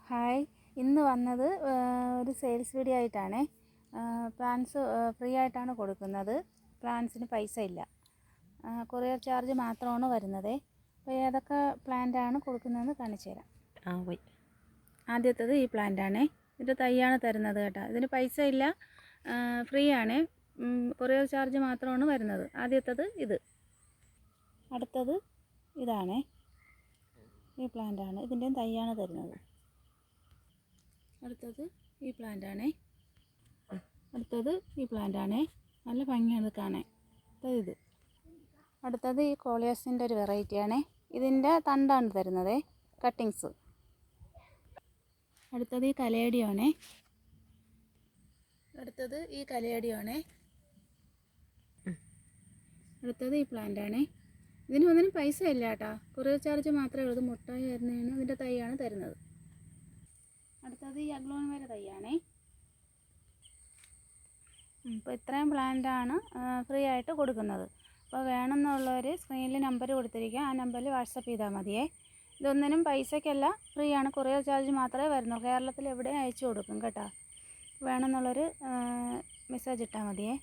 Hi, ഇന്ന് വന്നത് ഒരു സെയിൽസ് വീഡിയോ ആയിട്ടാണ്. പ്ലാൻസ് ഫ്രീ ആയിട്ടാണ് കൊടുക്കുന്നത്. പ്ലാൻസിന് പൈസ ഇല്ല, കൊറിയർ ചാർജ് മാത്രമാണ് വരുന്നത്. അപ്പോൾ ഏതൊക്കെ പ്ലാന്റാണ് കൊടുക്കുന്നതെന്ന് കാണിച്ചു തരാം. ആദ്യത്തേത് ഈ പ്ലാന്റാണ്. ഇതിൻ്റെ തൈയാണ് തരുന്നത് കേട്ടോ. ഇതിന് പൈസ ഇല്ല, ഫ്രീ ആണ്. കൊറിയർ ചാർജ് മാത്രമാണ് വരുന്നത്. ആദ്യത്തേത് ഇത്. അടുത്തത് ഇതാണ്, ഈ പ്ലാന്റാണ്. ഇതിൻ്റെയും തൈയാണ് തരുന്നത്. അടുത്തത് ഈ പ്ലാന്റാണ്. അടുത്തത് ഈ പ്ലാന്റാണ്. നല്ല ഭംഗിയാണ് കാണാൻ. ഇത്. അടുത്തത് ഈ കോളിയാസിൻ്റെ ഒരു വെറൈറ്റിയാണ്. ഇതിൻ്റെ തണ്ടാണ് തരുന്നത്, കട്ടിങ്സ്. അടുത്തത് ഈ കലേഡിയാണ്. അടുത്തത് ഈ കലേഡിയാണ്. അടുത്തത് ഈ പ്ലാന്റാണ്. ഇതിന് ഒന്നിനും പൈസ ഇല്ല കേട്ടോ, കൊറിയർ ചാർജ് മാത്രമേ ഉള്ളൂ. മുട്ടായി വരുന്നതിന് ഇതിൻ്റെ തൈയാണ് തരുന്നത്. അടുത്തത് ഈ അഗ്ലോണിമയുടെ തൈയാണ്. ഇപ്പോൾ ഇത്രയും പ്ലാന്റാണ് ഫ്രീ ആയിട്ട് കൊടുക്കുന്നത്. അപ്പോൾ വേണമെന്നുള്ളവർ സ്ക്രീനിൽ നമ്പർ കൊടുത്തിരിക്കുക, ആ നമ്പറിൽ വാട്സപ്പ് ചെയ്താൽ മതിയേ. ഇതൊന്നിനും പൈസയ്ക്കല്ല, ഫ്രീ ആണ്. കൊറിയർ ചാർജ് മാത്രമേ വരുന്നുള്ളൂ. കേരളത്തിൽ എവിടെയും അയച്ചു കൊടുക്കും കേട്ടോ. വേണമെന്നുള്ളൊരു മെസ്സേജ് ഇട്ടാൽ മതിയേ.